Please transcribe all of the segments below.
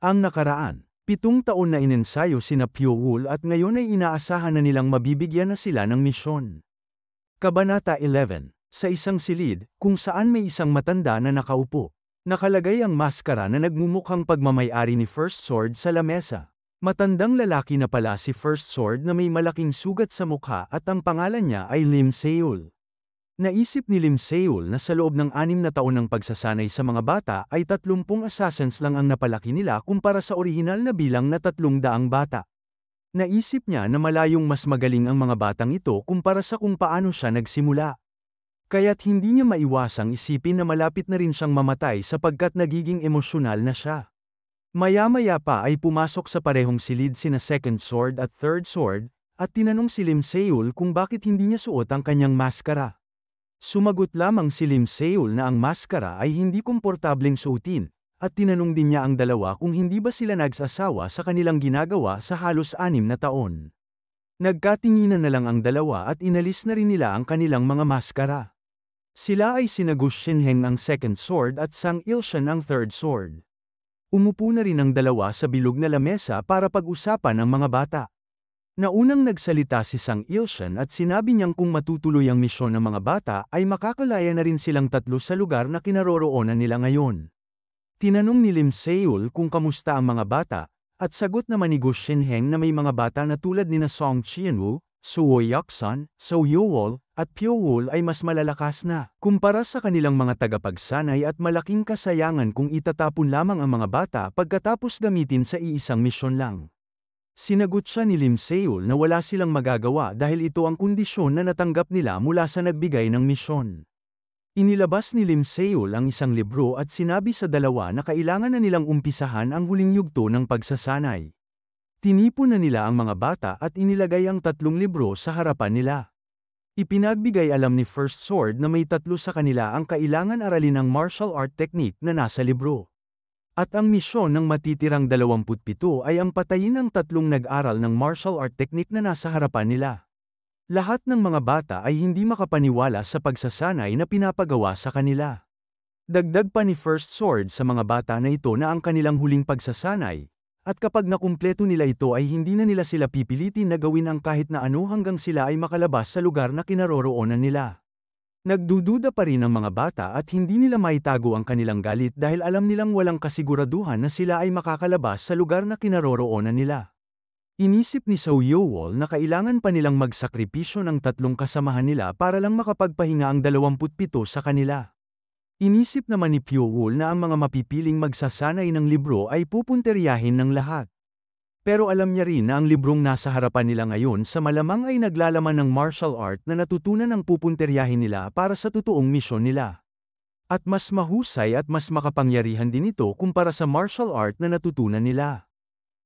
Ang nakaraan, 7 taon na inensayo sina Pyo-woo at ngayon ay inaasahan na nilang mabibigyan na sila ng misyon. Kabanata 11. Sa isang silid, kung saan may isang matanda na nakaupo, nakalagay ang maskara na nagmumukhang pagmamay-ari ni First Sword sa lamesa. Matandang lalaki na pala si First Sword na may malaking sugat sa mukha at ang pangalan niya ay Lim Seul. Naisip ni Lim Seul na sa loob ng 6 na taon ng pagsasanay sa mga bata ay 30 assassins lang ang napalaki nila kumpara sa orihinal na bilang na 300 bata. Naisip niya na malayong mas magaling ang mga batang ito kumpara sa kung paano siya nagsimula. Kaya't hindi niya maiwasang isipin na malapit na rin siyang mamatay sapagkat nagiging emosyonal na siya. Maya-maya pa ay pumasok sa parehong silid sina Second Sword at Third Sword, at tinanong si Lim Seul kung bakit hindi niya suot ang kanyang maskara. Sumagot lamang si Lim Seul na ang maskara ay hindi komportableng suotin, at tinanong din niya ang dalawa kung hindi ba sila nagsasawa sa kanilang ginagawa sa halos 6 na taon. Nagkatinginan na lang ang dalawa at inalis na rin nila ang kanilang mga maskara. Sila ay sina Gu Shinheng ang Second Sword at Sang Ilshan ang Third Sword. Umupo na rin ang dalawa sa bilog na lamesa para pag-usapan ang mga bata. Naunang nagsalita si Sang Ilshan at sinabi niyang kung matutuloy ang misyon ng mga bata ay makakalaya na rin silang 3 sa lugar na kinaroroonan nila ngayon. Tinanong ni Lim Seul kung kamusta ang mga bata, at sagot naman ni Gu Shinheng na may mga bata na tulad nina Song Qianwu, Suo Yaksan, So Yowol, at Pyo-woo ay mas malalakas na, kumpara sa kanilang mga tagapagsanay at malaking kasayangan kung itatapon lamang ang mga bata pagkatapos gamitin sa iisang misyon lang. Sinagot siya ni Lim Seul na wala silang magagawa dahil ito ang kondisyon na natanggap nila mula sa nagbigay ng misyon. Inilabas ni Lim Seul ang isang libro at sinabi sa dalawa na kailangan na nilang umpisahan ang huling yugto ng pagsasanay. Tinipon na nila ang mga bata at inilagay ang 3 libro sa harapan nila. Ipinagbigay alam ni First Sword na may 3 sa kanila ang kailangan aralin ng martial art technique na nasa libro. At ang misyon ng matitirang 27 ay ang patayin ang 3 nag-aral ng martial art technique na nasa harapan nila. Lahat ng mga bata ay hindi makapaniwala sa pagsasanay na pinapagawa sa kanila. Dagdag pa ni First Sword sa mga bata na ito na ang kanilang huling pagsasanay, at kapag nakumpleto nila ito ay hindi na nila sila pipilitin na gawin ang kahit na ano hanggang sila ay makalabas sa lugar na kinaroroonan nila. Nagdududa pa rin ang mga bata at hindi nila maitago ang kanilang galit dahil alam nilang walang kasiguraduhan na sila ay makakalabas sa lugar na kinaroroonan nila. Inisip ni So Yowol na kailangan pa nilang magsakripisyo ng 3 kasamahan nila para lang makapagpahinga ang 27 sa kanila. Inisip naman ni Pyo-woo na ang mga mapipiling magsasanay ng libro ay pupunteryahin ng lahat. Pero alam niya rin na ang librong nasa harapan nila ngayon sa malamang ay naglalaman ng martial art na natutunan ang pupunteryahin nila para sa totoong misyon nila. At mas mahusay at mas makapangyarihan din ito kumpara sa martial art na natutunan nila.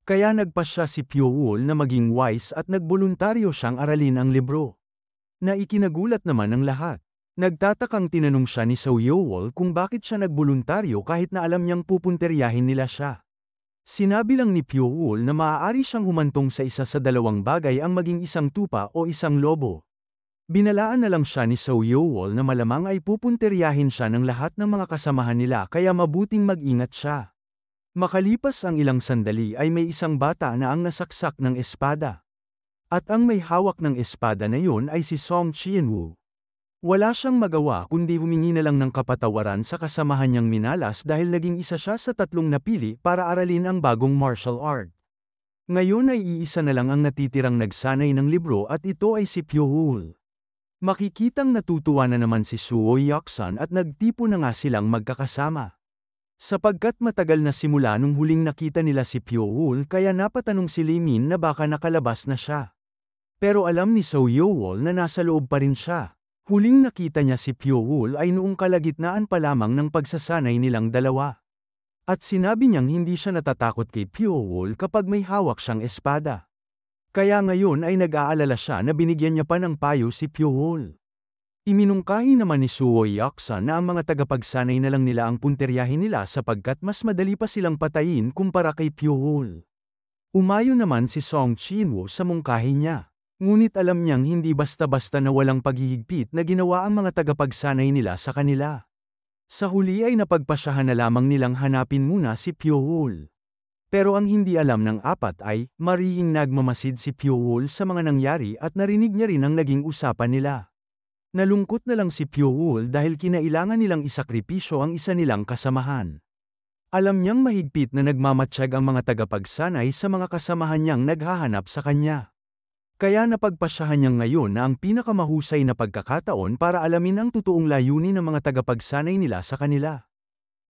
Kaya nagpasya si Pyo-woo na maging wise at nagboluntaryo siyang aralin ang libro. Na ikinagulat naman ng lahat. Nagtatakang tinanong siya ni So Yowol kung bakit siya nagboluntaryo kahit na alam niyang pupunteryahin nila siya. Sinabi lang ni Pyo-woo na maaari siyang humantong sa isa sa 2 bagay ang maging isang tupa o isang lobo. Binalaan na lang siya ni So Yowol na malamang ay pupunteryahin siya ng lahat ng mga kasamahan nila kaya mabuting mag-ingat siya. Makalipas ang ilang sandali ay may isang bata na ang nasaksak ng espada. At ang may hawak ng espada na yun ay si Song Qianwu. Wala siyang magawa kundi humingi na lang ng kapatawaran sa kasamahan niyang minalas dahil naging isa siya sa 3 napili para aralin ang bagong martial art. Ngayon ay iisa na lang ang natitirang nagsanay ng libro at ito ay si Pyo-woo. Makikitang natutuwa na naman si Suo Yaksan at nagtipo na nga silang magkakasama. Sapagkat matagal na simula nung huling nakita nila si Pyo-woo kaya napatanong si Limin na baka nakalabas na siya. Pero alam ni So Yowol na nasa loob pa rin siya. Huling nakita niya si Pyo-woo ay noong kalagitnaan pa lamang ng pagsasanay nilang dalawa. At sinabi niyang hindi siya natatakot kay Pyo-woo kapag may hawak siyang espada. Kaya ngayon ay nag-aalala siya na binigyan niya pa ng payo si Pyo-woo. Iminungkahi naman ni Suo Yaksan na ang mga tagapagsanay na lang nila ang punteryahin nila sapagkat mas madali pa silang patayin kumpara kay Pyo-woo. Umayon naman si Song Qianwu sa mungkahi niya. Ngunit alam niyang hindi basta-basta na walang paghihigpit na ginawa ang mga tagapagsanay nila sa kanila. Sa huli ay napagpasyahan na lamang nilang hanapin muna si Pyo-woo. Pero ang hindi alam ng apat ay, marihing nagmamasid si Pyo-wol sa mga nangyari at narinig niya rin ang naging usapan nila. Nalungkot na lang si Pyo-wol dahil kinailangan nilang isakripisyo ang isa nilang kasamahan. Alam niyang mahigpit na nagmamatsyag ang mga tagapagsanay sa mga kasamahan niyang naghahanap sa kanya. Kaya napagpasyahan niya ngayon na ang pinakamahusay na pagkakataon para alamin ang totoong layunin ng mga tagapagsanay nila sa kanila.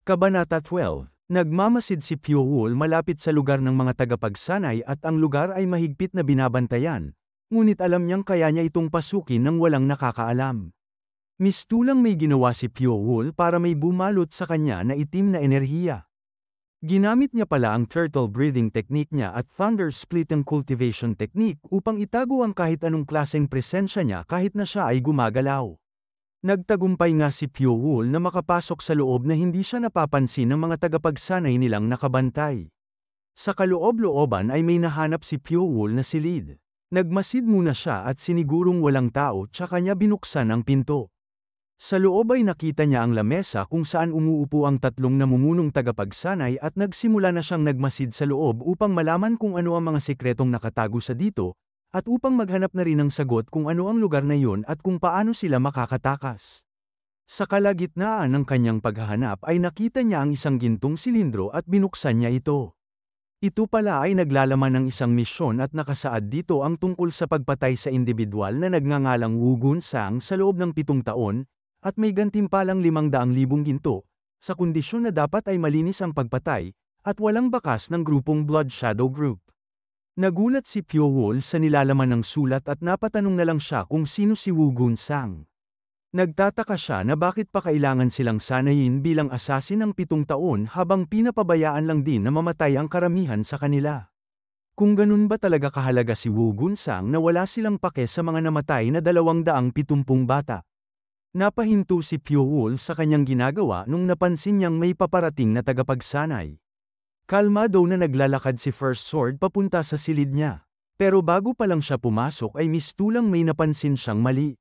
Kabanata 12. Nagmamasid si Pyo-wol malapit sa lugar ng mga tagapagsanay at ang lugar ay mahigpit na binabantayan, ngunit alam niyang kaya niya itong pasukin nang walang nakakaalam. Mistulang may ginawa si Pyo-wol para may bumalot sa kanya na itim na enerhiya. Ginamit niya pala ang turtle breathing technique niya at thunder splitting cultivation technique upang itago ang kahit anong klaseng presensya niya kahit na siya ay gumagalaw. Nagtagumpay nga si Pyo-wol na makapasok sa loob na hindi siya napapansin ng mga tagapagsanay nilang nakabantay. Sa kaloob-looban ay may nahanap si Pyo-wol na silid. Nagmasid muna siya at sinigurong walang tao tsaka niya binuksan ang pinto. Sa loob ay nakita niya ang lamesa kung saan umuupo ang tatlong namumunong tagapagsanay at nagsimula na siyang nagmasid sa loob upang malaman kung ano ang mga sikretong nakatago sa dito, at upang maghanap na rin ng sagot kung ano ang lugar na iyon at kung paano sila makakatakas. Sa kalagitnaan ng kanyang paghahanap ay nakita niya ang isang gintong silindro at binuksan niya ito. Ito pala ay naglalaman ng isang misyon at nakasaad dito ang tungkol sa pagpatay sa individual na nagngangalang Wu Gunsang sa loob ng 7 taon, at may gantimpalang 500,000 ginto, sa kondisyon na dapat ay malinis ang pagpatay, at walang bakas ng grupong Blood Shadow Group. Nagulat si Pyo-wol sa nilalaman ng sulat at napatanong na lang siya kung sino si Wu Gunsang. Nagtataka siya na bakit pa kailangan silang sanayin bilang asasin ng 7 taon habang pinapabayaan lang din na mamatay ang karamihan sa kanila. Kung ganun ba talaga kahalaga si Wu Gunsang na wala silang pake sa mga namatay na 270 bata? Napahinto si Pyo-wol sa kanyang ginagawa nung napansin niyang may paparating na tagapagsanay. Kalmado na naglalakad si First Sword papunta sa silid niya. Pero bago pa lang siya pumasok ay mistulang may napansin siyang mali.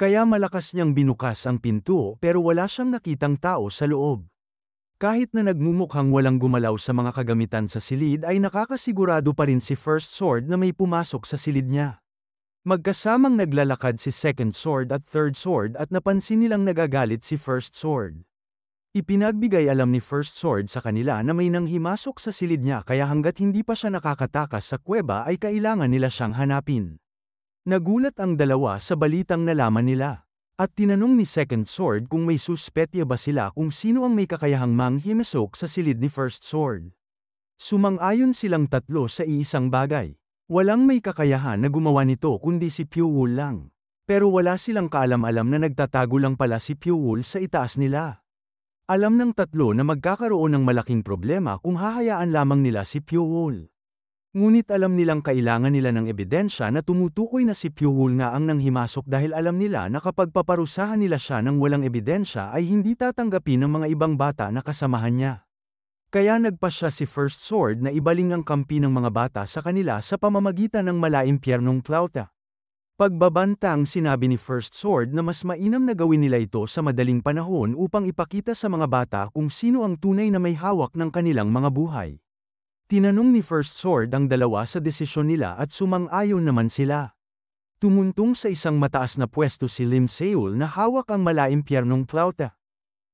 Kaya malakas niyang binukas ang pinto pero wala siyang nakitang tao sa loob. Kahit na nagmumukhang walang gumalaw sa mga kagamitan sa silid ay nakakasigurado pa rin si First Sword na may pumasok sa silid niya. Magkasamang naglalakad si Second Sword at Third Sword at napansin nilang nagagalit si First Sword. Ipinagbigay alam ni First Sword sa kanila na may nanghimasok sa silid niya kaya hanggat hindi pa siya nakakatakas sa kuweba ay kailangan nila siyang hanapin. Nagulat ang dalawa sa balitang nalaman nila. At tinanong ni Second Sword kung may suspetya ba sila kung sino ang may kakayahang manghimasok sa silid ni First Sword. Sumang-ayon silang tatlo sa iisang bagay. Walang may kakayahan na gumawa nito kundi si Pyo-wol lang. Pero wala silang kaalam-alam na nagtatago lang pala si Pyo-wol sa itaas nila. Alam ng tatlo na magkakaroon ng malaking problema kung hahayaan lamang nila si Pyo-wol. Ngunit alam nilang kailangan nila ng ebidensya na tumutukoy na si Pyo-wol nga ang nanghimasok dahil alam nila na kapag paparusahan nila siya ng walang ebidensya ay hindi tatanggapin ng mga ibang bata na kasamahan niya. Kaya nagpasya si First Sword na ibaling ang kampi ng mga bata sa kanila sa pamamagitan ng malaimpyernong plauta. Pagbabantang sinabi ni First Sword na mas mainam na gawin nila ito sa madaling panahon upang ipakita sa mga bata kung sino ang tunay na may hawak ng kanilang mga buhay. Tinanong ni First Sword ang dalawa sa desisyon nila at sumang-ayon naman sila. Tumuntong sa isang mataas na pwesto si Lim Seul na hawak ang malaimpyernong plauta.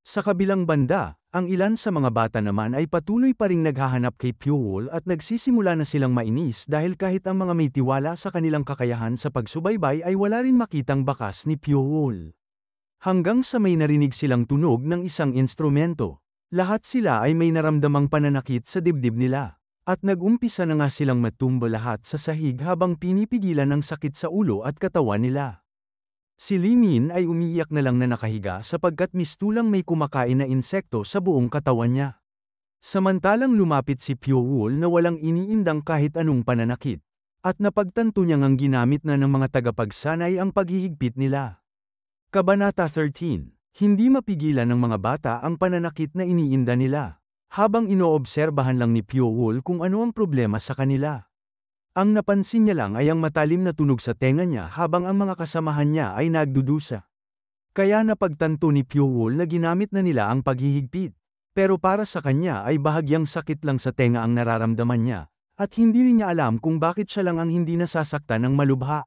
Sa kabilang banda, ang ilan sa mga bata naman ay patuloy pa ring naghahanap kay Pyo-wol at nagsisimula na silang mainis dahil kahit ang mga may tiwala sa kanilang kakayahan sa pagsubaybay ay wala rin makitang bakas ni Pyo-wol. Hanggang sa may narinig silang tunog ng isang instrumento. Lahat sila ay may naramdamang pananakit sa dibdib nila. At nag-umpisa na nga silang matumba lahat sa sahig habang pinipigilan ang sakit sa ulo at katawan nila. Si Limin ay umiiyak na lang na nakahiga sapagkat mistulang may kumakain na insekto sa buong katawan niya. Samantalang lumapit si Pyo-wol na walang iniindang kahit anong pananakit. At napagtanto niyang ang ginamit na ng mga tagapagsanay ang paghihigpit nila. Kabanata 13. Hindi mapigilan ng mga bata ang pananakit na iniinda nila. Habang inoobserbahan lang ni Pyo-wol kung ano ang problema sa kanila. Ang napansin niya lang ay ang matalim na tunog sa tenga niya habang ang mga kasamahan niya ay nagdudusa. Kaya napagtanto ni Pyo-wol na ginamit na nila ang paghihigpit. Pero para sa kanya ay bahagyang sakit lang sa tenga ang nararamdaman niya, at hindi rin niya alam kung bakit siya lang ang hindi nasasaktan ng malubha.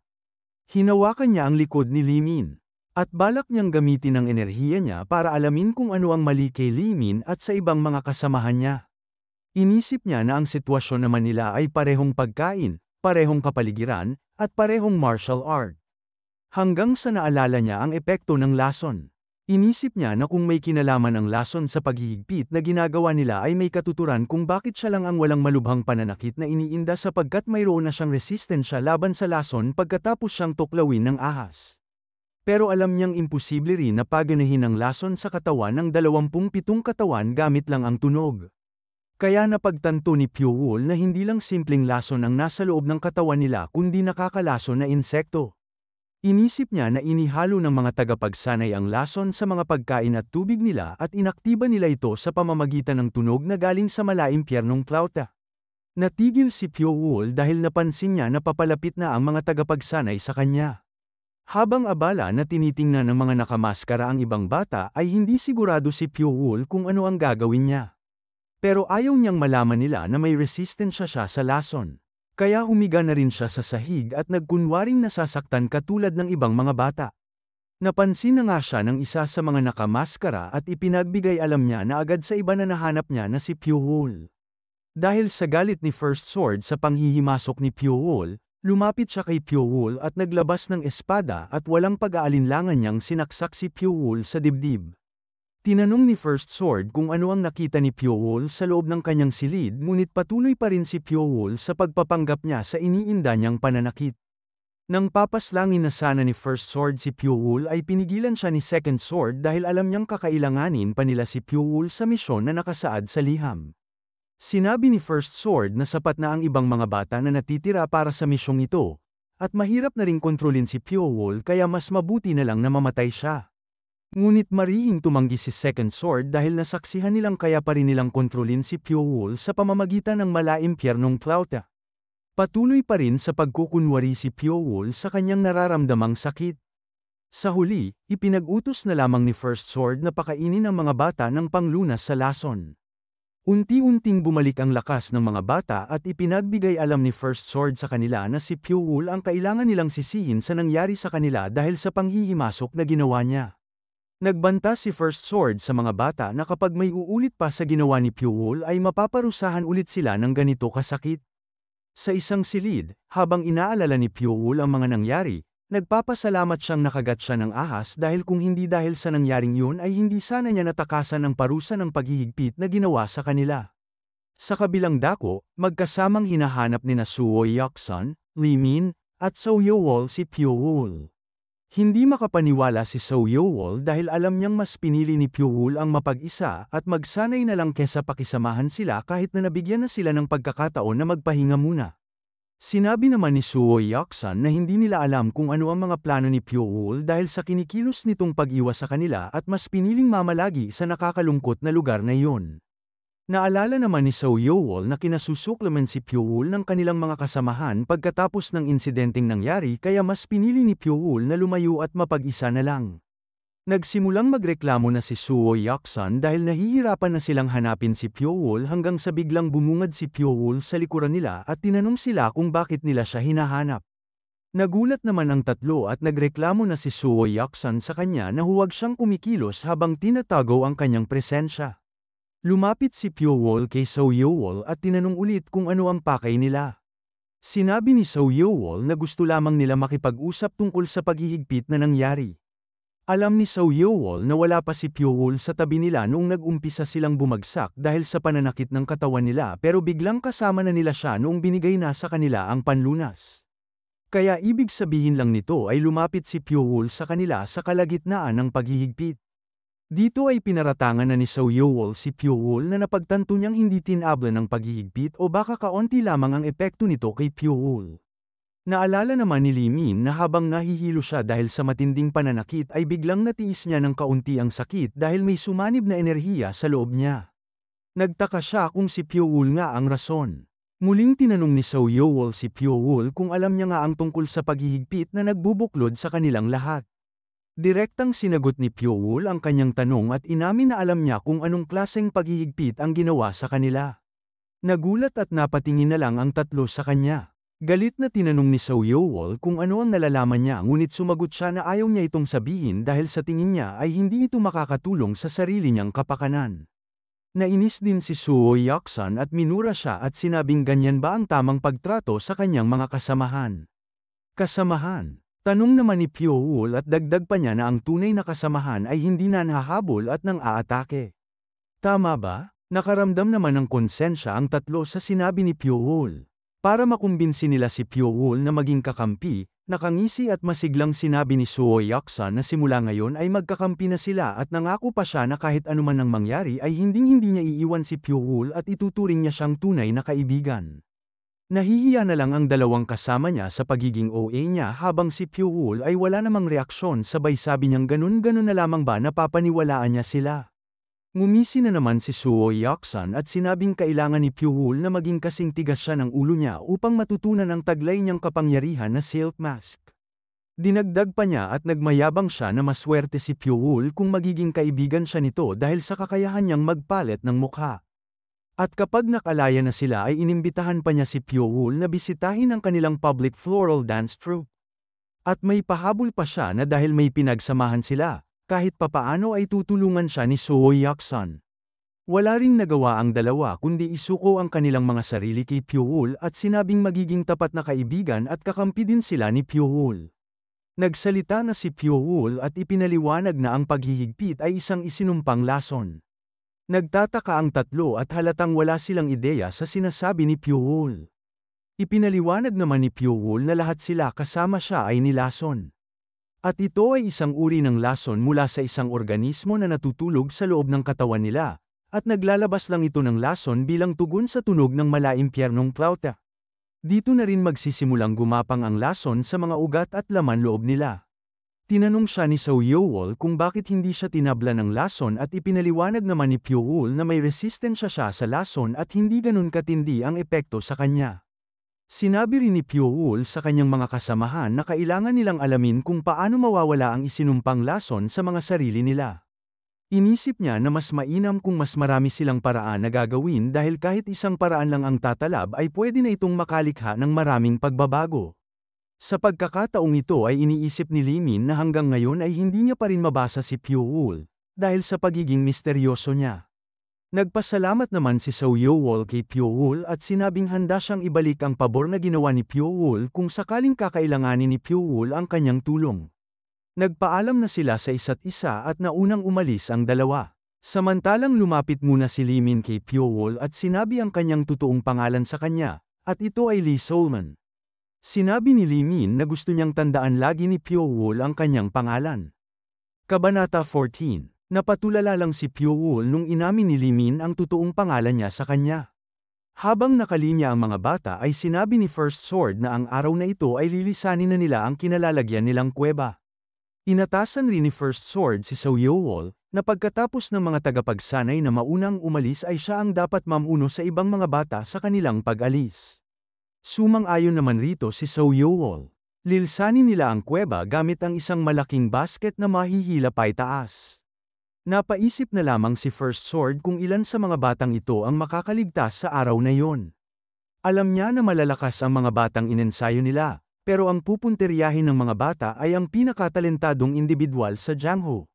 Hinawakan niya ang likod ni Limin, at balak niyang gamitin ang enerhiya niya para alamin kung ano ang mali kay Limin at sa ibang mga kasamahan niya. Inisip niya na ang sitwasyon naman nila ay parehong pagkain, parehong kapaligiran, at parehong martial art. Hanggang sa naalala niya ang epekto ng lason. Inisip niya na kung may kinalaman ang lason sa paghihigpit na ginagawa nila ay may katuturan kung bakit siya lang ang walang malubhang pananakit na iniinda sapagkat mayroon na siyang resistensya laban sa lason pagkatapos siyang tuklawin ng ahas. Pero alam niyang imposible rin na paganahin ang lason sa katawan ng 27 katawan gamit lang ang tunog. Kaya napagtanto ni Pyo-wol na hindi lang simpleng lason ang nasa loob ng katawan nila kundi nakakalason na insekto. Inisip niya na inihalo ng mga tagapagsanay ang lason sa mga pagkain at tubig nila at inaktiba nila ito sa pamamagitan ng tunog na galing sa malaimpyernong flauta. Natigil si Pyo-wol dahil napansin niya na papalapit na ang mga tagapagsanay sa kanya. Habang abala na tinitingnan ng mga nakamaskara ang ibang bata ay hindi sigurado si Pyo-wol kung ano ang gagawin niya. Pero ayaw niyang malaman nila na may resistensya siya sa lason. Kaya humiga na rin siya sa sahig at nagkunwaring nasasaktan katulad ng ibang mga bata. Napansin na nga siya ng isa sa mga nakamaskara at ipinagbigay alam niya na agad sa iba na nahanap niya na si Pyo-wol. Dahil sa galit ni First Sword sa panghihimasok ni Pyo-wol, lumapit siya kay Pyo-wol at naglabas ng espada at walang pag-aalinlangan niyang sinaksak si Pyo-wol sa dibdib. Tinanong ni First Sword kung ano ang nakita ni Pyo-wol sa loob ng kanyang silid ngunit patuloy pa rin si Pyo-wol sa pagpapanggap niya sa iniinda niyang pananakit. Nang papaslangin na sana ni First Sword si Pyo-wol ay pinigilan siya ni Second Sword dahil alam niyang kakailanganin pa nila si Pyo-wol sa misyon na nakasaad sa liham. Sinabi ni First Sword na sapat na ang ibang mga bata na natitira para sa misyong ito, at mahirap na ring kontrolin si Pyo-wol kaya mas mabuti na lang na mamatay siya. Ngunit marihing tumanggi si Second Sword dahil nasaksihan nilang kaya pa rin nilang kontrolin si Pyo-wol sa pamamagitan ng malaimpyernong flauta. Patuloy pa rin sa pagkukunwari si Pyo-wol sa kanyang nararamdamang sakit. Sa huli, ipinag-utos na lamang ni First Sword na pakainin ang mga bata ng panglunas sa lason. Unti-unting bumalik ang lakas ng mga bata at ipinagbigay alam ni First Sword sa kanila na si Pyo-wol ang kailangan nilang sisihin sa nangyari sa kanila dahil sa panghihimasok na ginawa niya. Nagbanta si First Sword sa mga bata na kapag may uulit pa sa ginawa ni Pyo-wol ay mapaparusahan ulit sila ng ganito kasakit. Sa isang silid, habang inaalala ni Pyo-wol ang mga nangyari, nagpapasalamat siyang nakagat siya ng ahas dahil kung hindi dahil sa nangyaring yun ay hindi sana niya natakasan ang parusa ng paghihigpit na ginawa sa kanila. Sa kabilang dako, magkasamang hinahanap ni Suo Yaksan, Limin, at Seo Yeowol si Pyo-wol. Hindi makapaniwala si Seo Yeowol dahil alam niyang mas pinili ni Pyo-wol ang mapag-isa at magsanay na lang kesa pakisamahan sila kahit na nabigyan na sila ng pagkakataon na magpahinga muna. Sinabi naman ni Suo Yaksan na hindi nila alam kung ano ang mga plano ni Pyo-wol dahil sa kinikilos nitong pag-iwas sa kanila at mas piniling mamalagi sa nakakalungkot na lugar na iyon. Naalala naman ni Seo Yeowol na kinasusuklaman si Pyo-wol ng kanilang mga kasamahan pagkatapos ng insidenteng nangyari kaya mas pinili ni Pyo-wol na lumayo at mapag-isa na lang. Nagsimulang magreklamo na si Suo Yaksan dahil nahihirapan na silang hanapin si Pyo-wol hanggang sa biglang bumungad si Pyo-wol sa likuran nila at tinanong sila kung bakit nila siya hinahanap. Nagulat naman ang tatlo at nagreklamo na si Suo Yaksan sa kanya na huwag siyang kumikilos habang tinatago ang kanyang presensya. Lumapit si Pyo-wol kay Seo Yeowol at tinanong ulit kung ano ang pakay nila. Sinabi ni Seo Yeowol na gusto lamang nila makipag-usap tungkol sa paghihigpit na nangyari. Alam ni Seo Yeowol na wala pa si Pyo-wol sa tabi nila noong nag-umpisa silang bumagsak dahil sa pananakit ng katawan nila pero biglang kasama na nila siya noong binigay na sa kanila ang panlunas. Kaya ibig sabihin lang nito ay lumapit si Pyo-wol sa kanila sa kalagitnaan ng paghihigpit. Dito ay pinaratangan na ni Seo Yeowol si Pyo-wol na napagtanto niyang hindi tinabla ng paghihigpit o baka kaunti lamang ang epekto nito kay Pyo-wol. Naalala naman ni Limin na habang nahihilo siya dahil sa matinding pananakit ay biglang natiis niya ng kaunti ang sakit dahil may sumanib na enerhiya sa loob niya. Nagtaka siya kung si Pyo-wol nga ang rason. Muling tinanong ni Seo Yeowol si Pyo-wol kung alam niya nga ang tungkol sa paghihigpit na nagbubuklod sa kanilang lahat. Direktang sinagot ni Pyoul ang kanyang tanong at inamin na alam niya kung anong klaseng paghihigpit ang ginawa sa kanila. Nagulat at napatingin na lang ang tatlo sa kanya. Galit na tinanong ni Seo Yeowol kung ano ang nalalaman niya ngunit sumagot siya na ayaw niya itong sabihin dahil sa tingin niya ay hindi ito makakatulong sa sarili niyang kapakanan. Nainis din si Seo Hyoksun at minura siya at sinabing ganyan ba ang tamang pagtrato sa kanyang mga kasamahan. Kasamahan. Tanong naman ni Pyoul at dagdag pa niya na ang tunay na kasamahan ay hindi na nahahabol at nang aatake. Tama ba? Nakaramdam naman ng konsensya ang tatlo sa sinabi ni Pyoul. Para makumbinsi nila si Pyoul na maging kakampi, nakangisi at masiglang sinabi ni Seo Hyoksun na simula ngayon ay magkakampi na sila at nangako pa siya na kahit anuman ang mangyari ay hinding-hindi niya iiwan si Pyoul at ituturing niya siyang tunay na kaibigan. Nahihiya na lang ang dalawang kasama niya sa pagiging OA niya habang si Pyoul ay wala namang reaksyon sabay sabi niyang ganun-ganun na lamang ba napapaniwalaan niya sila. Ngumisi na naman si Seo Hyoksun at sinabing kailangan ni Pyoul na maging kasing tigas siya ng ulo niya upang matutunan ang taglay niyang kapangyarihan na silk mask. Dinagdag pa niya at nagmayabang siya na maswerte si Pyoul kung magiging kaibigan siya nito dahil sa kakayahan niyang magpalit ng mukha. At kapag nakalaya na sila ay inimbitahan pa niya si Pyoul na bisitahin ang kanilang public floral dance troupe. At may pahabol pa siya na dahil may pinagsamahan sila, kahit papaano ay tutulungan siya ni Seo Hyoksun. Wala ring nagawa ang dalawa kundi isuko ang kanilang mga sarili kay Pyoul at sinabing magiging tapat na kaibigan at kakampi din sila ni Pyoul. Nagsalita na si Pyoul at ipinaliwanag na ang paghihigpit ay isang isinumpang lason. Nagtataka ang tatlo at halatang wala silang ideya sa sinasabi ni Pyoul. Ipinaliwanag naman ni Pyoul na lahat sila kasama siya ay nilason. At ito ay isang uri ng lason mula sa isang organismo na natutulog sa loob ng katawan nila, at naglalabas lang ito ng lason bilang tugon sa tunog ng malaimpyernong plauta. Dito na rin magsisimulang gumapang ang lason sa mga ugat at laman loob nila. Tinanong siya ni Seo Yeowol kung bakit hindi siya tinabla ng lason at ipinaliwanag naman ni Pyoul na may resistensya siya sa lason at hindi ganun katindi ang epekto sa kanya. Sinabi rin ni Pyoul sa kanyang mga kasamahan na kailangan nilang alamin kung paano mawawala ang isinumpang lason sa mga sarili nila. Inisip niya na mas mainam kung mas marami silang paraan na gagawin dahil kahit isang paraan lang ang tatalab ay pwede na itong makalikha ng maraming pagbabago. Sa pagkakataong ito ay iniisip ni Lee Min na hanggang ngayon ay hindi niya pa rin mabasa si Pyoul, dahil sa pagiging misteryoso niya. Nagpasalamat naman si Seo Yeowol kay Pyoul at sinabing handa siyang ibalik ang pabor na ginawa ni Pyoul kung sakaling kakailanganin ni Pyoul ang kanyang tulong. Nagpaalam na sila sa isa't isa at naunang umalis ang dalawa. Samantalang lumapit muna si Lee Min kay Pyoul at sinabi ang kanyang totoong pangalan sa kanya, at ito ay Lee Solman. Sinabi ni Lee Min na gusto niyang tandaan lagi ni Pyoul ang kanyang pangalan. Kabanata 14. Napatulala lang si Pyoul nung inamin ni Lee Min ang totoong pangalan niya sa kanya. Habang nakalinya ang mga bata ay sinabi ni First Sword na ang araw na ito ay lilisanin na nila ang kinalalagyan nilang kuweba. Inatasan rin ni First Sword si Seo Yeowol na pagkatapos ng mga tagapagsanay na maunang umalis ay siya ang dapat mamuno sa ibang mga bata sa kanilang pag-alis. Sumang-ayon naman rito si Seo Yeowol. Lilsanin nila ang kuweba gamit ang isang malaking basket na mahihila paitaas. Napaisip na lamang si First Sword kung ilan sa mga batang ito ang makakaligtas sa araw na yon. Alam niya na malalakas ang mga batang inensayo nila, pero ang pupunteryahin ng mga bata ay ang pinakatalentadong individual sa Jangho.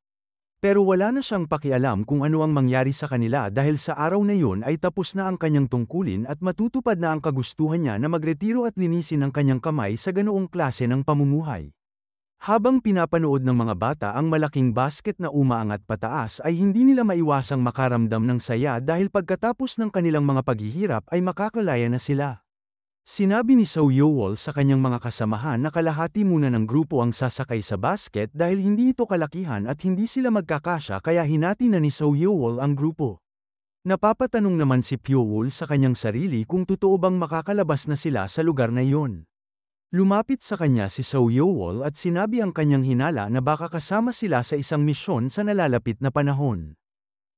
Pero wala na siyang pakialam kung ano ang mangyari sa kanila dahil sa araw na yon ay tapos na ang kanyang tungkulin at matutupad na ang kagustuhan niya na magretiro at linisin ang kanyang kamay sa ganoong klase ng pamumuhay. Habang pinapanood ng mga bata ang malaking basket na umaangat pataas ay hindi nila maiwasang makaramdam ng saya dahil pagkatapos ng kanilang mga paghihirap ay makakalaya na sila. Sinabi ni Seo Yeowol sa kanyang mga kasamahan na kalahati muna ng grupo ang sasakay sa basket dahil hindi ito kalakihan at hindi sila magkakasya kaya hinati na ni Seo Yeowol ang grupo. Napapatanong naman si Pyoul sa kanyang sarili kung totoo bang makakalabas na sila sa lugar na iyon. Lumapit sa kanya si Seo Yeowol at sinabi ang kanyang hinala na baka kasama sila sa isang misyon sa nalalapit na panahon.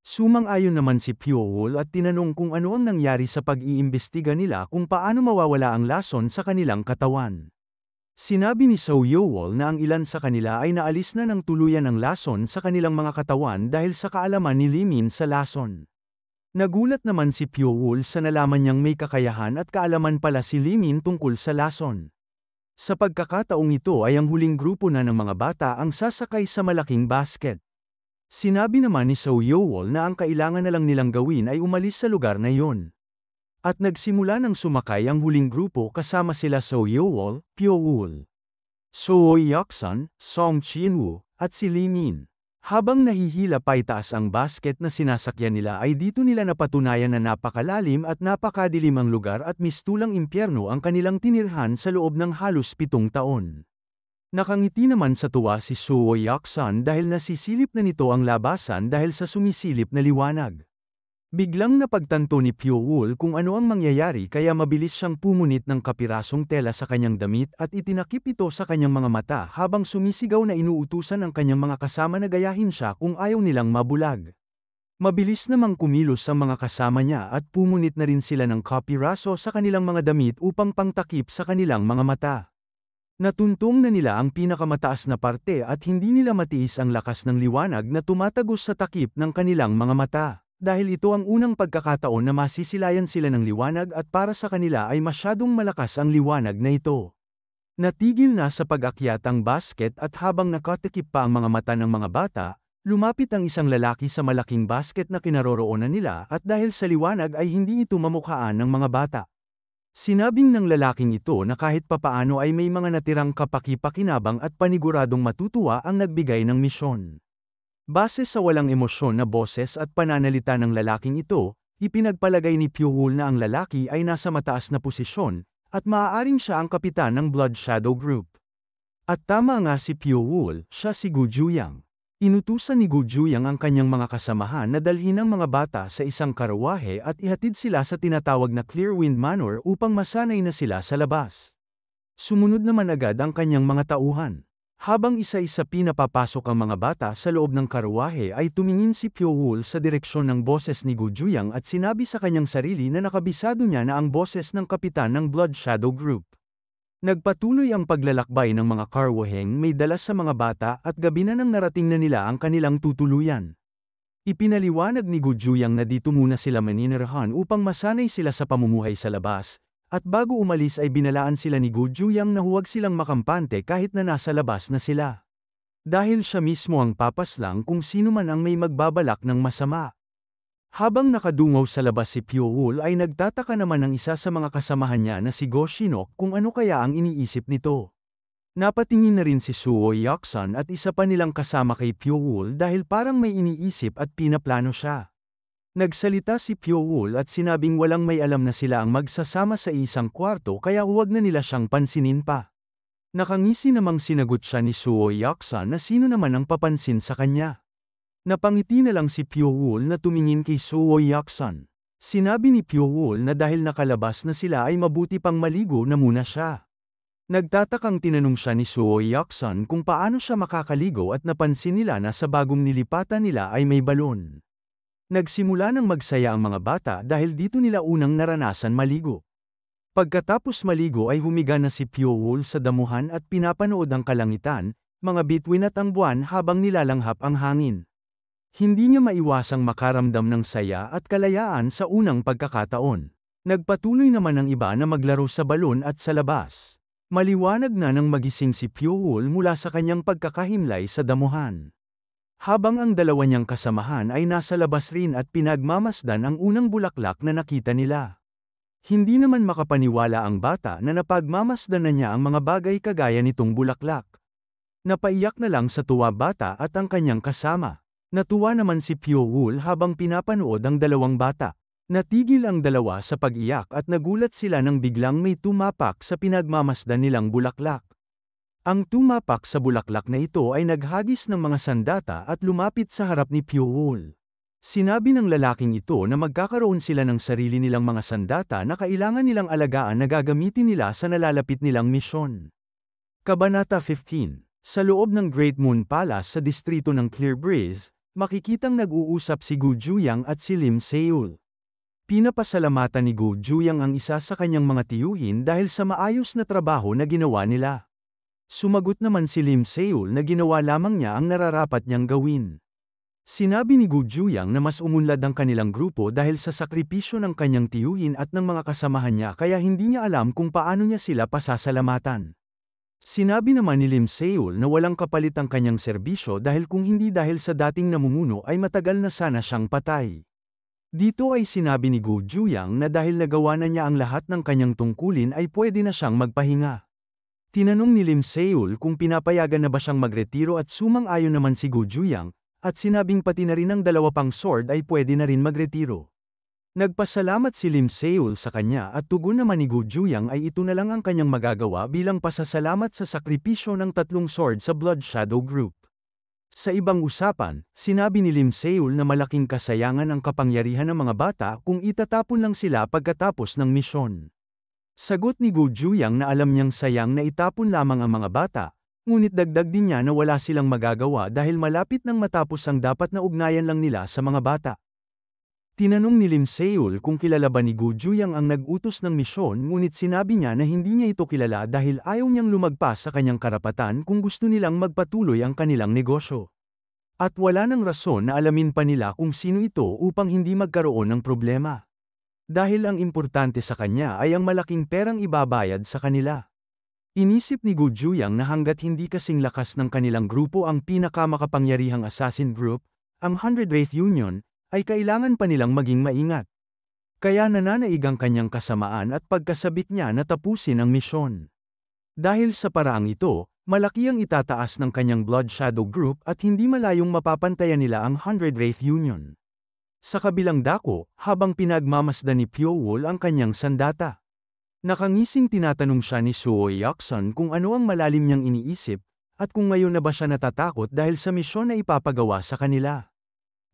Sumang-ayon naman si Pyoul at tinanong kung ano ang nangyari sa pag-iimbestiga nila kung paano mawawala ang lason sa kanilang katawan. Sinabi ni So Yeowol na ang ilan sa kanila ay naalis na ng tuluyan ng lason sa kanilang mga katawan dahil sa kaalaman ni Lee Min sa lason. Nagulat naman si Pyo-wol sa nalaman niyang may kakayahan at kaalaman pala si Lee Min tungkol sa lason. Sa pagkakataong ito ay ang huling grupo na ng mga bata ang sasakay sa malaking basket. Sinabi naman ni So Yeowol na ang kailangan na lang nilang gawin ay umalis sa lugar na iyon. At nagsimula ng sumakay ang huling grupo kasama sila So Yeowol, Pyo-wol, So Hyuk-sun, Song Chin-woo, at si Lee Min. Habang nahihila pa itaas ang basket na sinasakyan nila ay dito nila napatunayan na napakalalim at napakadilim ang lugar at mistulang impyerno ang kanilang tinirhan sa loob ng halos 7 taon. Nakangiti naman sa tuwa si So Hyuk-sun dahil nasisilip na nito ang labasan dahil sa sumisilip na liwanag. Biglang napagtanto ni Pyo-wol kung ano ang mangyayari kaya mabilis siyang pumunit ng kapirasong tela sa kanyang damit at itinakip ito sa kanyang mga mata habang sumisigaw na inuutusan ang kanyang mga kasama na gayahin siya kung ayaw nilang mabulag. Mabilis namang kumilos ang mga kasama niya at pumunit na rin sila ng kapiraso sa kanilang mga damit upang pangtakip sa kanilang mga mata. Natuntong na nila ang pinakamataas na parte at hindi nila matiis ang lakas ng liwanag na tumatagos sa takip ng kanilang mga mata. Dahil ito ang unang pagkakataon na masisilayan sila ng liwanag at para sa kanila ay masyadong malakas ang liwanag na ito. Natigil na sa pag-akyat ang basket at habang nakatikip pa ang mga mata ng mga bata, lumapit ang isang lalaki sa malaking basket na kinaroroonan nila at dahil sa liwanag ay hindi ito mamukhaan ng mga bata. Sinabing ng lalaking ito na kahit papaano ay may mga natirang kapaki-pakinabang at paniguradong matutuwa ang nagbigay ng misyon. Base sa walang emosyon na boses at pananalita ng lalaking ito, ipinagpalagay ni Pyo-wol na ang lalaki ay nasa mataas na posisyon, at maaaring siya ang kapitan ng Blood Shadow Group. At tama nga si Pyo-wol, siya si Gu Juyang. Inutusan ni Gu Juyang ang kanyang mga kasamahan na dalhin ang mga bata sa isang karawahe at ihatid sila sa tinatawag na Clearwind Manor upang masanay na sila sa labas. Sumunod naman agad ang kanyang mga tauhan. Habang isa-isa pinapapasok ang mga bata sa loob ng karwahe ay tumingin si Pyo-wol sa direksyon ng boses ni Gu Juyang at sinabi sa kanyang sarili na nakabisado niya na ang boses ng kapitan ng Blood Shadow Group. Nagpatuloy ang paglalakbay ng mga karwaheng may dala sa mga bata at gabi na nang narating na nila ang kanilang tutuluyan. Ipinaliwanag ni Gu Juyang na dito muna sila maninirahan upang masanay sila sa pamumuhay sa labas. At bago umalis ay binalaan sila ni Gu Juyang na huwag silang makampante kahit na nasa labas na sila. Dahil siya mismo ang papaslang kung sino man ang may magbabalak ng masama. Habang nakadungaw sa labas si Pyo-wol ay nagtataka naman ang isa sa mga kasamahan niya na si Go Shinok kung ano kaya ang iniisip nito. Napatingin na rin si Suo Hyuk-sun at isa pa nilang kasama kay Pyo-wol dahil parang may iniisip at pinaplano siya. Nagsalita si Pyo-wol at sinabing walang may alam na sila ang magsasama sa isang kwarto kaya huwag na nila siyang pansinin pa. Nakangisi namang sinagot siya ni Suo Hyuk-sun na sino naman ang papansin sa kanya. Napangiti na lang si Pyo-wol na tumingin kay Suo Hyuk-sun. Sinabi ni Pyo-wol na dahil nakalabas na sila ay mabuti pang maligo na muna siya. Nagtatakang tinanong siya ni Suo Hyuk-sun kung paano siya makakaligo at napansin nila na sa bagong nilipatan nila ay may balon. Nagsimula ng magsaya ang mga bata dahil dito nila unang naranasan maligo. Pagkatapos maligo ay humiga na si Pyo-wol sa damuhan at pinapanood ang kalangitan, mga bituin at ang buwan habang nilalanghap ang hangin. Hindi niya maiwasang makaramdam ng saya at kalayaan sa unang pagkakataon. Nagpatuloy naman ang iba na maglaro sa balon at sa labas. Maliwanag na nang magising si Pyo-wol mula sa kanyang pagkakahimlay sa damuhan. Habang ang dalawa niyang kasamahan ay nasa labas rin at pinagmamasdan ang unang bulaklak na nakita nila. Hindi naman makapaniwala ang bata na napagmamasdan na niya ang mga bagay kagaya nitong bulaklak. Napaiyak na lang sa tuwa bata at ang kanyang kasama. Natuwa naman si Pyo-wol habang pinapanood ang dalawang bata. Natigil ang dalawa sa pag-iyak at nagulat sila nang biglang may tumapak sa pinagmamasdan nilang bulaklak. Ang tumapak sa bulaklak na ito ay naghagis ng mga sandata at lumapit sa harap ni Pyo-wol. Sinabi ng lalaking ito na magkakaroon sila ng sarili nilang mga sandata na kailangan nilang alagaan na gagamitin nila sa nalalapit nilang misyon. Kabanata 15. Sa loob ng Great Moon Palace sa distrito ng Clear Breeze, makikitang nag-uusap si Gu Juyang at si Lim Seul. Pinapasalamatan ni Gu Juyang ang isa sa kanyang mga tiyuhin dahil sa maayos na trabaho na ginawa nila. Sumagot naman si Lim Seul na ginawa lamang niya ang nararapat niyang gawin. Sinabi ni Gu Juyang na mas umunlad ang kanilang grupo dahil sa sakripisyo ng kanyang tiyuhin at ng mga kasamahan niya kaya hindi niya alam kung paano niya sila pasasalamatan. Sinabi naman ni Lim Seul na walang kapalit ang kanyang serbisyo dahil kung hindi dahil sa dating namumuno ay matagal na sana siyang patay. Dito ay sinabi ni Gu Juyang na dahil nagawa na niya ang lahat ng kanyang tungkulin ay pwede na siyang magpahinga. Tinanong ni Lim Seul kung pinapayagan na ba siyang magretiro at sumang-ayon naman si Gu Juyang, at sinabing pati na rin ang dalawa pang sword ay pwede na rin magretiro. Nagpasalamat si Lim Seul sa kanya at tugon naman ni Gu Juyang ay ito na lang ang kanyang magagawa bilang pasasalamat sa sakripisyo ng tatlong sword sa Blood Shadow Group. Sa ibang usapan, sinabi ni Lim Seul na malaking kasayangan ang kapangyarihan ng mga bata kung itatapon lang sila pagkatapos ng misyon. Sagot ni Gu Juyang na alam niyang sayang na itapon lamang ang mga bata, ngunit dagdag din niya na wala silang magagawa dahil malapit nang matapos ang dapat na ugnayan lang nila sa mga bata. Tinanong ni Lim Seul kung kilala ba ni Gu Juyang ang nag-utos ng misyon ngunit sinabi niya na hindi niya ito kilala dahil ayaw niyang lumagpas sa kanyang karapatan kung gusto nilang magpatuloy ang kanilang negosyo. At wala nang rason na alamin pa nila kung sino ito upang hindi magkaroon ng problema. Dahil ang importante sa kanya ay ang malaking perang ibabayad sa kanila. Inisip ni Gu Juyang na hanggat hindi kasing lakas ng kanilang grupo ang pinakamakapangyarihang assassin group, ang 100th Union, ay kailangan pa nilang maging maingat. Kaya nananaig ang kanyang kasamaan at pagkasabik niya na tapusin ang misyon. Dahil sa paraang ito, malaki ang itataas ng kanyang Blood Shadow Group at hindi malayong mapapantayan nila ang 100th Union. Sa kabilang dako, habang pinagmamasdan ni Pyo-wol ang kanyang sandata. Nakangising tinatanong siya ni Suo Yaksun kung ano ang malalim niyang iniisip, at kung ngayon na ba siya natatakot dahil sa misyon na ipapagawa sa kanila.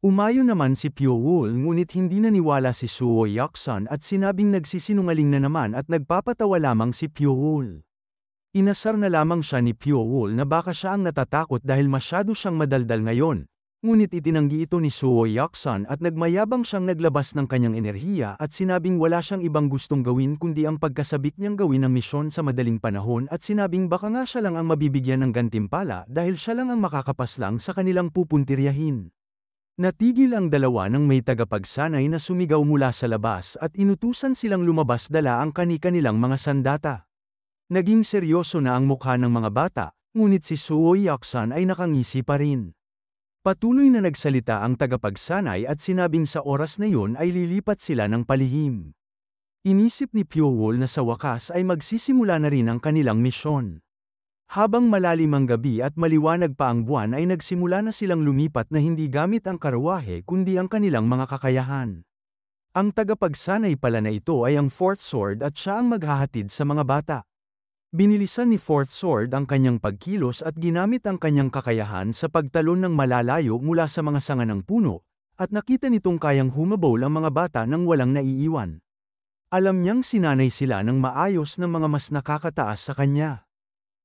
Umayon naman si Pyo-wol ngunit hindi naniwala si Suo Yaksun at sinabing nagsisinungaling na naman at nagpapatawa lamang si Pyo-wol. Inasar na lamang siya ni Pyo-wol na baka siya ang natatakot dahil masyado siyang madaldal ngayon. Ngunit itinanggi ito ni Suo Yaksun at nagmayabang siyang naglabas ng kanyang enerhiya at sinabing wala siyang ibang gustong gawin kundi ang pagkasabik niyang gawin ang misyon sa madaling panahon at sinabing baka nga siya lang ang mabibigyan ng gantimpala dahil siya lang ang makakapaslang sa kanilang pupuntiryahin. Natigil ang dalawa nang may tagapagsanay na sumigaw mula sa labas at inutusan silang lumabas dala ang kani-kanilang mga sandata. Naging seryoso na ang mukha ng mga bata, ngunit si Suo Yaksun ay nakangisi pa rin. Patuloy na nagsalita ang tagapagsanay at sinabing sa oras na yun ay lilipat sila ng palihim. Inisip ni Pyo-wol na sa wakas ay magsisimula na rin ang kanilang misyon. Habang malalim ang gabi at maliwanag pa ang buwan ay nagsimula na silang lumipat na hindi gamit ang karawahe kundi ang kanilang mga kakayahan. Ang tagapagsanay pala na ito ay ang Fourth Sword at siya ang maghahatid sa mga bata. Binilisan ni Fourth Sword ang kanyang pagkilos at ginamit ang kanyang kakayahan sa pagtalon ng malalayo mula sa mga sanga ng puno, at nakita nitong kayang humabol ang mga bata nang walang naiiwan. Alam niyang sinanay sila ng maayos ng mga mas nakakataas sa kanya.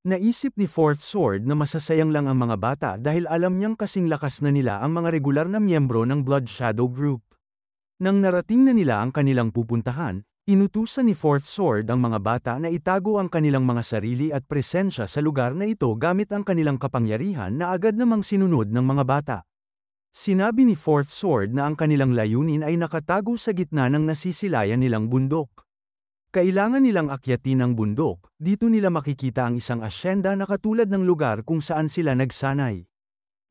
Naisip ni Fourth Sword na masasayang lang ang mga bata dahil alam niyang kasing lakas na nila ang mga regular na miyembro ng Blood Shadow Group. Nang narating na nila ang kanilang pupuntahan, inutusan ni Fourth Sword ang mga bata na itago ang kanilang mga sarili at presensya sa lugar na ito gamit ang kanilang kapangyarihan na agad namang sinunod ng mga bata. Sinabi ni Fourth Sword na ang kanilang layunin ay nakatago sa gitna ng nasisilayan nilang bundok. Kailangan nilang akyatin ang bundok, dito nila makikita ang isang asyenda na katulad ng lugar kung saan sila nagsanay.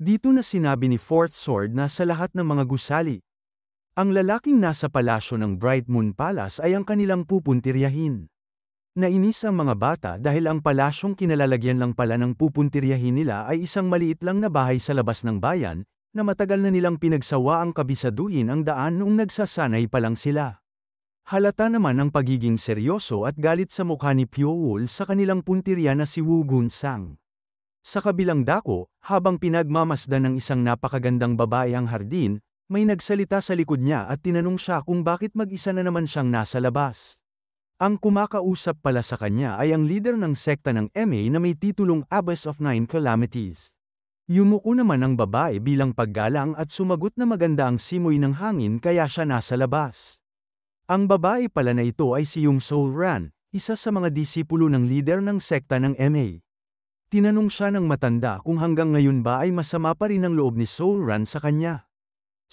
Dito na sinabi ni Fourth Sword na sa lahat ng mga gusali, ang lalaking nasa palasyo ng Bright Moon Palace ay ang kanilang pupuntiryahin. Nainis ang mga bata dahil ang palasyong kinalalagyan lang pala ng pupuntiryahin nila ay isang maliit lang na bahay sa labas ng bayan, na matagal na nilang pinagsawa ang kabisaduhin ang daan noong nagsasanay pa lang sila. Halata naman ang pagiging seryoso at galit sa mukha ni Pyo-wol sa kanilang puntirya na si Wu Gunsang. Sa kabilang dako, habang pinagmamasdan ng isang napakagandang babae ang hardin, may nagsalita sa likod niya at tinanong siya kung bakit mag-isa na naman siyang nasa labas. Ang kumakausap pala sa kanya ay ang leader ng sekta ng MA na may titulong Abbess of Nine Calamities. Yumuko naman ang babae bilang paggalang at sumagot na maganda ang simoy ng hangin kaya siya nasa labas. Ang babae pala na ito ay si Yung Soul Ran, isa sa mga disipulo ng leader ng sekta ng MA. Tinanong siya ng matanda kung hanggang ngayon ba ay masama pa rin ang loob ni Soul Ran sa kanya.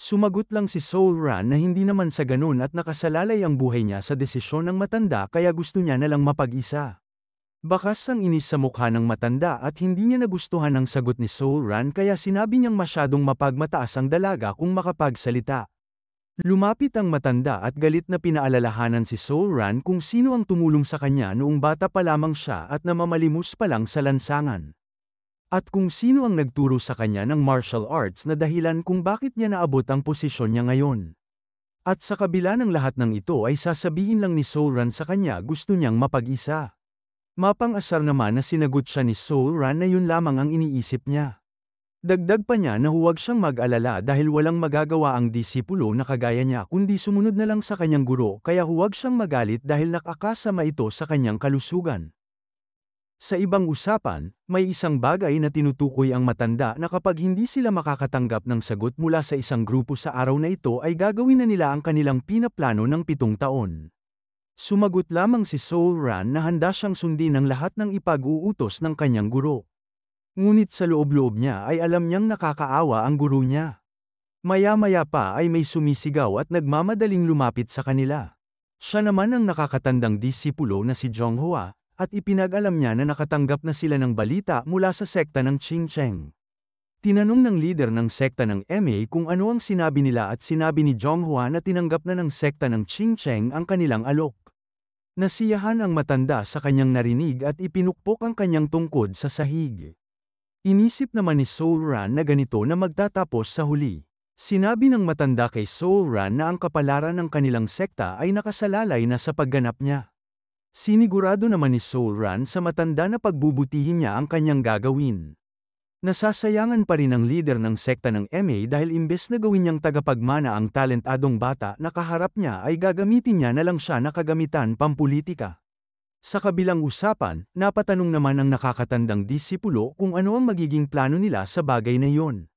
Sumagot lang si Soul Ran na hindi naman sa ganun at nakasalalay ang buhay niya sa desisyon ng matanda kaya gusto niya na lang mapag-isa. Bakas ang inis sa mukha ng matanda at hindi niya nagustuhan ang sagot ni Soul Ran kaya sinabi niyang masyadong mapagmataas ang dalaga kung makapagsalita. Lumapit ang matanda at galit na pinaalalahanan si Soul Ran kung sino ang tumulong sa kanya noong bata pa lamang siya at namamalimos pa lang sa lansangan. At kung sino ang nagturo sa kanya ng martial arts na dahilan kung bakit niya naabot ang posisyon niya ngayon. At sa kabila ng lahat ng ito ay sasabihin lang ni Soul Ran sa kanya gusto niyang mapag-isa. Mapang-asar naman na sinagot siya ni Soul Ran na yun lamang ang iniisip niya. Dagdag pa niya na huwag siyang mag-alala dahil walang magagawa ang disipulo na kagaya niya kundi sumunod na lang sa kanyang guro kaya huwag siyang magalit dahil nakakasama ito sa kanyang kalusugan. Sa ibang usapan, may isang bagay na tinutukoy ang matanda na kapag hindi sila makakatanggap ng sagot mula sa isang grupo sa araw na ito ay gagawin na nila ang kanilang pinaplano ng 7 taon. Sumagot lamang si Soul Ran na handa siyang sundin ang lahat ng ipag-uutos ng kanyang guro. Ngunit sa loob-loob niya ay alam niyang nakakaawa ang guro niya. Maya-maya pa ay may sumisigaw at nagmamadaling lumapit sa kanila. Siya naman ang nakakatandang disipulo na si Zhonghua, at ipinag-alam niya na nakatanggap na sila ng balita mula sa sekta ng Qingcheng. Tinanong ng leader ng sekta ng MA kung ano ang sinabi nila at sinabi ni Zhonghua na tinanggap na ng sekta ng Qingcheng ang kanilang alok. Nasiyahan ang matanda sa kanyang narinig at ipinukpok ang kanyang tungkod sa sahig. Inisip naman ni Soul Ran na ganito na magtatapos sa huli. Sinabi ng matanda kay Soul Ran na ang kapalaran ng kanilang sekta ay nakasalalay na sa pagganap niya. Sinigurado naman ni Soul Ran sa matanda na pagbubutihin niya ang kanyang gagawin. Nasasayangan pa rin ang leader ng sekta ng MA dahil imbes na gawin niyang tagapagmana ang talentadong bata na kaharap niya ay gagamitin niya na lang siya na kagamitan pampulitika. Sa kabilang usapan, napatanong naman ang nakakatandang disipulo kung ano ang magiging plano nila sa bagay na iyon.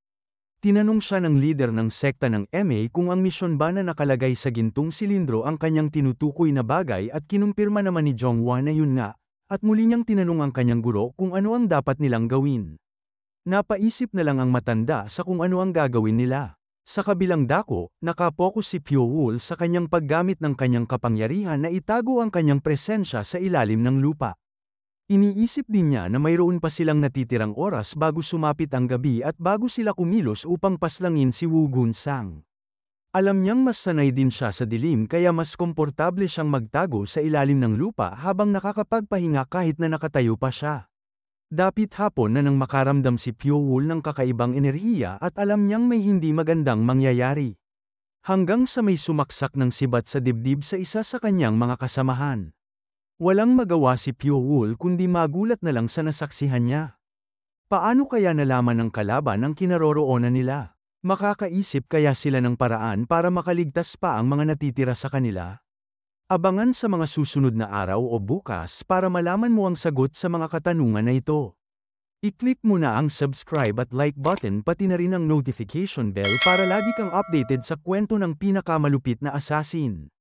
Tinanong siya ng leader ng sekta ng MA kung ang misyon ba na nakalagay sa gintong silindro ang kanyang tinutukoy na bagay at kinumpirma naman ni Zhonghua na yun nga, at muli niyang tinanong ang kanyang guro kung ano ang dapat nilang gawin. Napaisip na lang ang matanda sa kung ano ang gagawin nila. Sa kabilang dako, nakapokus si Pyo-wol sa kanyang paggamit ng kanyang kapangyarihan na itago ang kanyang presensya sa ilalim ng lupa. Iniisip din niya na mayroon pa silang natitirang oras bago sumapit ang gabi at bago sila kumilos upang paslangin si Wu Gunsang. Alam niyang mas sanay din siya sa dilim kaya mas komportable siyang magtago sa ilalim ng lupa habang nakakapagpahinga kahit na nakatayo pa siya. Dapit hapon na nang makaramdam si Pyo-wol ng kakaibang enerhiya at alam niyang may hindi magandang mangyayari. Hanggang sa may sumaksak ng sibat sa dibdib sa isa sa kanyang mga kasamahan. Walang magawa si Pyo-wol kundi magulat na lang sa nasaksihan niya. Paano kaya nalaman ng kalaban ang kinaroroonan nila? Makakaisip kaya sila ng paraan para makaligtas pa ang mga natitira sa kanila? Abangan sa mga susunod na araw o bukas para malaman mo ang sagot sa mga katanungan na ito. I-click mo na ang subscribe at like button pati na rin ang notification bell para lagi kang updated sa kwento ng pinakamalupit na assassin.